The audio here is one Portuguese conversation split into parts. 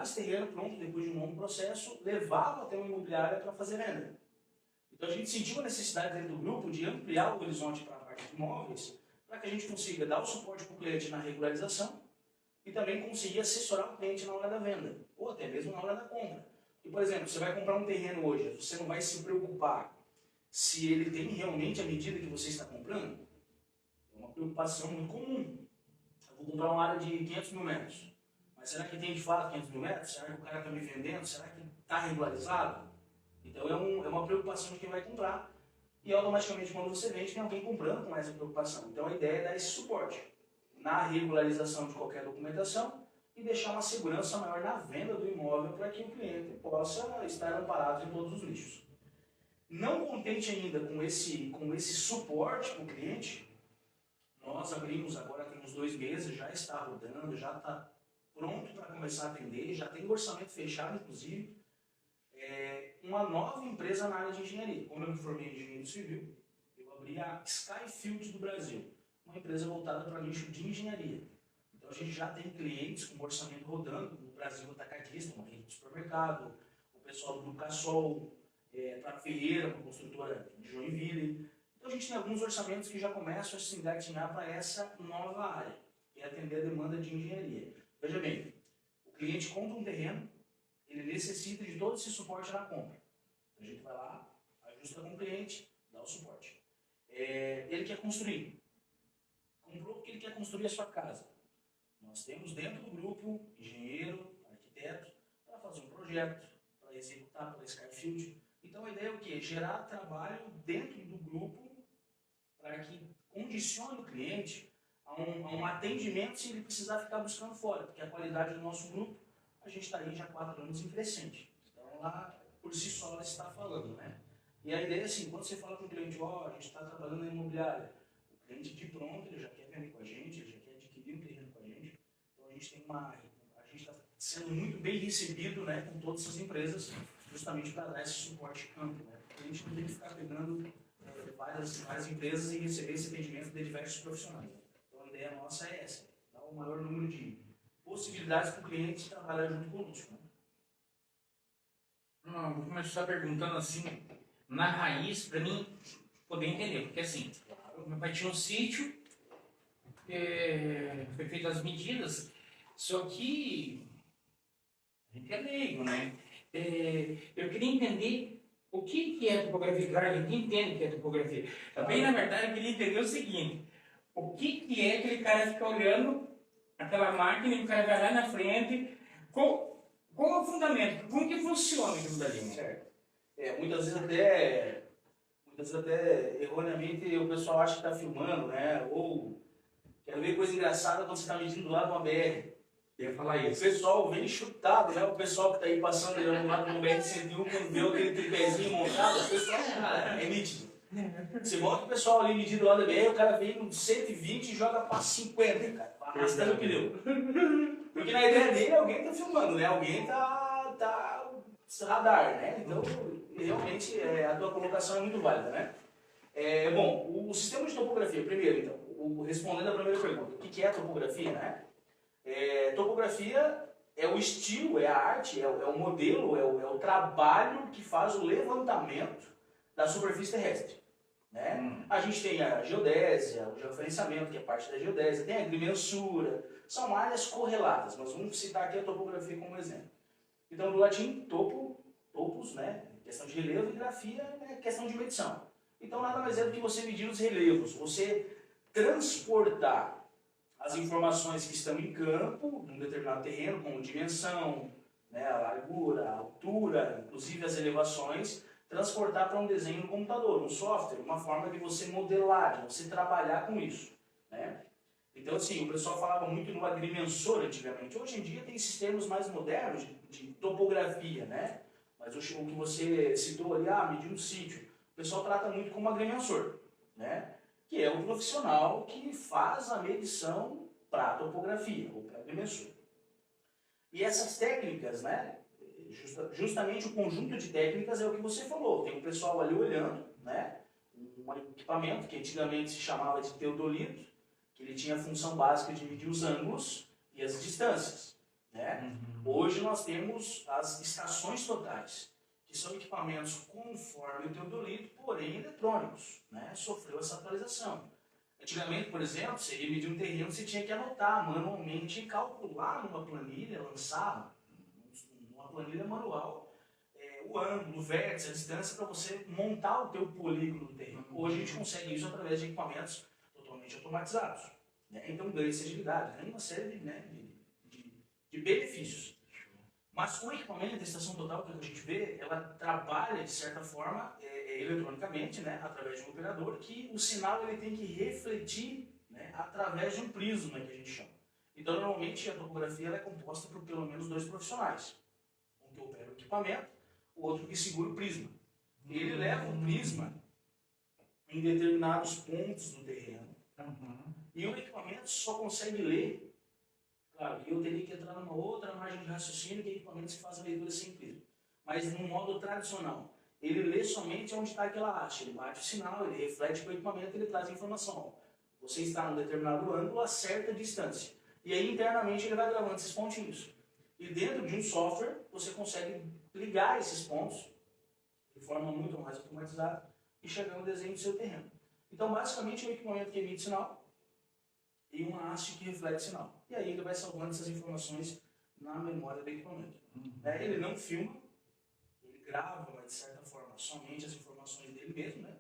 esse terreno pronto, depois de um longo processo, levava até uma imobiliária para fazer venda. Então a gente sentiu a necessidade dentro do grupo de ampliar o horizonte para a parte de imóveis, para que a gente consiga dar o suporte para o cliente na regularização e também conseguir assessorar o cliente na hora da venda, ou até mesmo na hora da compra. E, por exemplo, você vai comprar um terreno hoje, você não vai se preocupar se ele tem realmente a medida que você está comprando? É uma preocupação muito comum. Eu vou comprar uma área de 500 mil metros. Mas será que tem de fato 500 mil metros? Será que o cara está me vendendo? Será que está regularizado? Então é uma preocupação de quem vai comprar. E automaticamente quando você vende, tem alguém comprando com essa preocupação. Então a ideia é dar esse suporte na regularização de qualquer documentação e deixar uma segurança maior na venda do imóvel para que o cliente possa estar amparado em todos os nichos. Não contente ainda com esse suporte para o cliente, nós abrimos agora, tem uns 2 meses, já está rodando, já está pronto para começar a atender, já tem orçamento fechado, inclusive, uma nova empresa na área de engenharia. Como eu me formei em engenheiro civil, eu abri a Skyfield do Brasil, uma empresa voltada para nicho de engenharia. Então a gente já tem clientes com orçamento rodando, no Brasil atacadista, uma rede de supermercado, o pessoal do Grupo Cassol, para Ferreira, uma construtora de Joinville. Então a gente tem alguns orçamentos que já começam a se engatinhar para essa nova área, que é atender a demanda de engenharia. Veja bem, o cliente compra um terreno, ele necessita de todo esse suporte na compra. Então a gente vai lá, ajusta com o cliente, dá o suporte. Ele quer construir. Comprou porque ele quer construir a sua casa. Nós temos dentro do grupo engenheiro, arquiteto, para fazer um projeto, para executar pela Skyfield. Então a ideia é o quê? Gerar trabalho dentro do grupo para que condicione o cliente a um atendimento se ele precisar ficar buscando fora, porque a qualidade do nosso grupo, a gente está aí já 4 anos em crescente. Então lá, por si só, ela está falando, né? E a ideia é assim, quando você fala com o cliente, a gente está trabalhando na imobiliária, o cliente de pronto, ele já quer vender com a gente, ele já quer adquirir um terreno com a gente. Então a gente está sendo muito bem recebido, né, com todas essas empresas, justamente para dar esse suporte amplo, né? A gente não tem que ficar pegando várias empresas e receber esse atendimento de diversos profissionais. Então a ideia nossa é essa, dar o maior número de possibilidades para o cliente trabalhar junto conosco, né? Não, vou começar perguntando assim, na raiz, para mim poder entender, porque assim, meu pai tinha um sítio, foi feitas as medidas, só que a gente é leigo, né? Eu queria entender o que é topografia. Claro, a gente entende o que é topografia. Também, na verdade, eu queria entender o seguinte: o que é aquele cara fica olhando aquela máquina e o cara vai lá na frente? Qual é o fundamento? Como que funciona aquilo dali? Certo. Muitas vezes até erroneamente o pessoal acha que está filmando, né? Ou quer ver coisa engraçada quando você está medindo do lado de uma BR. Eu ia falar isso. O pessoal vem chutado, né? O pessoal que está aí passando do lado do BR-101, quando vê aquele tripézinho montado, o pessoal, cara, é nítido. Você bota o pessoal ali medindo do lado da BR, o cara vem com 120 e joga para 50, cara, arrastando o pneu. Porque na ideia dele, alguém está filmando, né? Alguém tá radar, né? Então, realmente, a tua colocação é muito válida, né? Bom, o sistema de topografia, primeiro, então, respondendo a primeira pergunta, o que é a topografia, né? Topografia é o estilo, é a arte, é o modelo, é o trabalho que faz o levantamento da superfície terrestre, né? A gente tem a geodésia, o georreferenciamento, que é parte da geodésia, tem a agrimensura, são áreas correlatas, mas vamos citar aqui a topografia como exemplo. Então, do latim, topos, né? Questão de relevo, e grafia, né? Questão de medição. Então, nada mais é do que você medir os relevos, você transportar as informações que estão em campo, num determinado terreno, como dimensão, né, a largura, a altura, inclusive as elevações, transportar para um desenho no computador, um software, uma forma de você modelar, de você trabalhar com isso, né? Então, assim, o pessoal falava muito no agrimensor antigamente. Hoje em dia tem sistemas mais modernos de topografia, né? Mas o que você citou ali, medir um sítio, o pessoal trata muito como agrimensor, né? Que é o profissional que faz a medição para a topografia, ou para a agrimensor. E essas técnicas, né? Justamente o conjunto de técnicas é o que você falou. Tem um pessoal ali olhando, né? Um equipamento que antigamente se chamava de teodolito, que ele tinha a função básica de medir os ângulos e as distâncias. né? Hoje nós temos as estações totais, que são equipamentos conforme o teodolito, porém eletrônicos, né? Sofreu essa atualização. Antigamente, por exemplo, você ia medir um terreno, você tinha que anotar manualmente, calcular numa planilha, lançar numa planilha manual, o ângulo, o vértice, a distância, para você montar o teu polígono do terreno. Hoje a gente consegue isso através de equipamentos totalmente automatizados, né? Então ganha-se agilidade, ganha uma série de benefícios. Mas o equipamento da estação total que a gente vê, ela trabalha de certa forma eletronicamente, né, através de um operador, que o sinal ele tem que refletir, né, através de um prisma, que a gente chama. Então, normalmente, a topografia ela é composta por pelo menos 2 profissionais. Um que opera o equipamento, o outro que segura o prisma. Ele leva o prisma em determinados pontos do terreno, e o equipamento só consegue ler. Claro, eu teria que entrar numa outra margem de raciocínio que equipamentos que fazem leitura sem prisma. Mas no modo tradicional, ele lê somente onde está aquela haste. Ele bate o sinal, ele reflete para o equipamento e ele traz a informação. Você está num determinado ângulo a certa distância. E aí internamente ele vai gravando esses pontinhos. E dentro de um software você consegue ligar esses pontos de forma muito mais automatizada e chegar no desenho do seu terreno. Então basicamente é um equipamento que emite sinal e uma haste que reflete sinal. E aí ele vai salvando essas informações na memória do equipamento. Ele não filma, ele grava, mas de certa forma, somente as informações dele mesmo, né?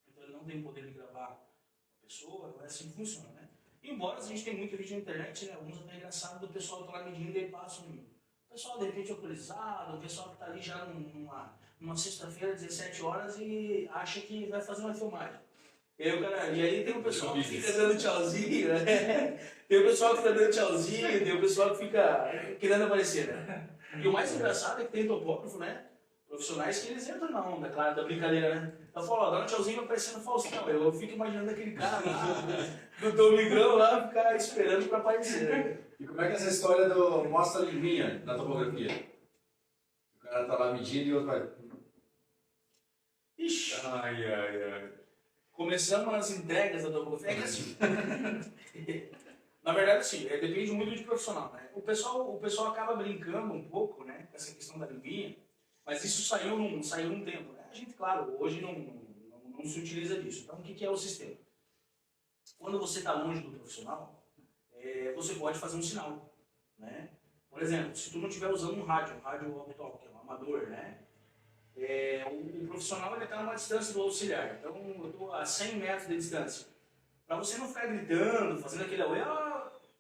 Então ele não tem o poder de gravar a pessoa, não é assim que funciona, né? Embora a gente tenha muito vídeo na internet, né? Alguns até engraçados do pessoal que está lá medindo e passa o pessoal de repente alcoolizado, o pessoal que está ali já numa sexta-feira, 17 horas e acha que vai fazer uma filmagem. E aí tem o pessoal que fica dando tchauzinho, né? Tem o pessoal que fica dando tchauzinho, tem o pessoal que fica querendo aparecer, né? E o mais engraçado é que tem topógrafo, né? Profissionais que eles entram na onda, claro, da brincadeira, né? Eu falo, ó, dá um tchauzinho parecendo Faustão. Eu fico imaginando aquele cara lá, do Domingão lá, ficar esperando pra aparecer, né? E como é que é essa história do mostra a linguinha na topografia? O cara tá lá medindo e o outro vai... Ixi, Ai. começamos as entregas da topografia. É que assim, na verdade, assim, depende muito de profissional, né? O pessoal acaba brincando um pouco, né, com essa questão da linguinha, mas isso saiu num tempo, né? A gente, claro, hoje não se utiliza disso. Então, o que é o sistema? Quando você está longe do profissional, você pode fazer um sinal, né? Por exemplo, se tu não estiver usando um rádio walkie-talkie, que é um amador, né? O profissional está numa distância do auxiliar, então eu estou a 100 metros de distância. Para você não ficar gritando, fazendo aquele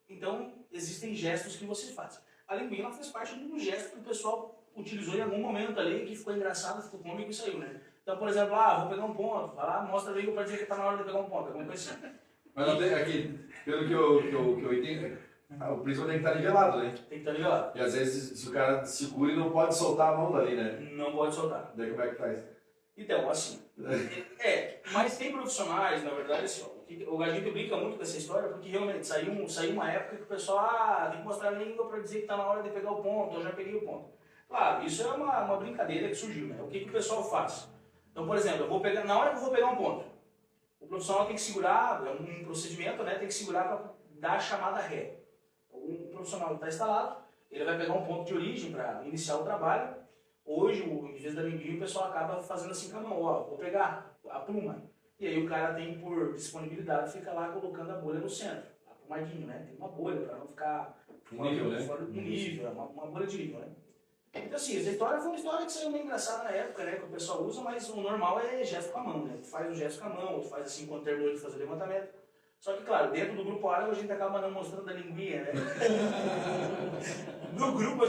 então existem gestos que você faz. A linguinha faz parte de um gesto que o pessoal utilizou em algum momento ali, que ficou engraçado, ficou cômico e saiu, né? Então, por exemplo, vou pegar um ponto, vai lá, mostra a língua para dizer que está na hora de pegar um ponto, alguma coisa assim. Mas não tem aqui, pelo que eu entendo, o prisma tem que estar nivelado, né? Tem que estar nivelado. E às vezes se o cara segura e não pode soltar a mão dali, né? Não pode soltar. Daí como é que faz? Então, assim, mas tem profissionais, na verdade, assim, a gente brinca muito com essa história, porque realmente saiu uma época que o pessoal tem que mostrar a língua para dizer que está na hora de pegar o ponto, eu já peguei o ponto. Claro, isso é uma brincadeira que surgiu, né? O que o pessoal faz? Então, por exemplo, na hora que eu vou pegar um ponto, o profissional tem que segurar, é um procedimento, né? Tem que segurar para dar a chamada ré. O profissional está instalado, ele vai pegar um ponto de origem para iniciar o trabalho. Hoje, em vez da linguinha, o pessoal acaba fazendo assim com a mão, vou pegar a pluma. E aí o cara tem, por disponibilidade, fica lá colocando a bolha no centro, aplumadinho, né? Tem uma bolha para não ficar fora do nível, uma bolha de nível, né? Então assim, essa história foi uma história que saiu meio engraçada na época, né? Que o pessoal usa, mas o normal é gesto com a mão, né? Tu faz o gesto com a mão, tu faz assim quando terminou de fazer o levantamento. Só que, claro, dentro do grupo árabe a gente acaba não mostrando a linguinha, né? No grupo a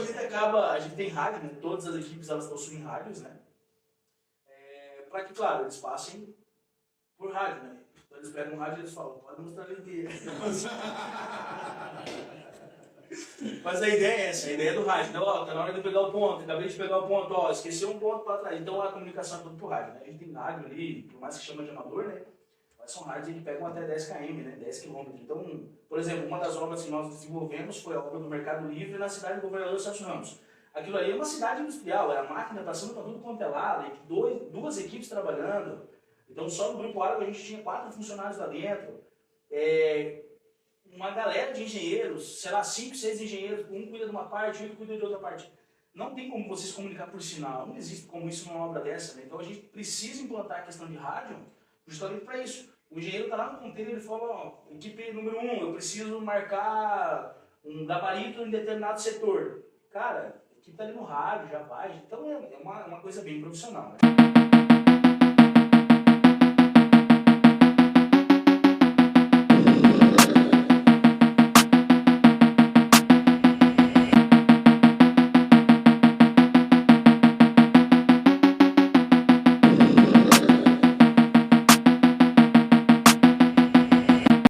gente tem rádio, né? Todas as equipes elas possuem rádios, né? Para que, claro, eles passem por rádio, né? Então eles pegam um rádio e eles falam, pode mostrar a linguinha. Mas a ideia é essa, a ideia é do rádio. Então, tá na hora de pegar o ponto, acabei de pegar o ponto, esqueceu um ponto para trás. Então a comunicação é tudo por rádio, né? A gente tem rádio ali, por mais que chama de amador, né? Mas são rádios que pegam até 10 km, né? 10 km. Então, por exemplo, uma das obras que nós desenvolvemos foi a obra do Mercado Livre na cidade do Governador Sérgio Ramos. Aquilo ali é uma cidade industrial, era máquina passando para tudo quanto é lado, duas equipes trabalhando. Então, só no Grupo Árabe a gente tinha 4 funcionários lá dentro. uma galera de engenheiros, sei lá, 5, 6 engenheiros, um cuida de uma parte, outro cuida de outra parte. Não tem como vocês comunicar por sinal, não existe como isso numa obra dessa, né? Então a gente precisa implantar a questão de rádio justamente para isso. O engenheiro está lá no ponteiro e ele fala, ó, equipe número 1, eu preciso marcar um gabarito em determinado setor. Cara, a equipe está ali no rádio, já vai, então é uma coisa bem profissional, né?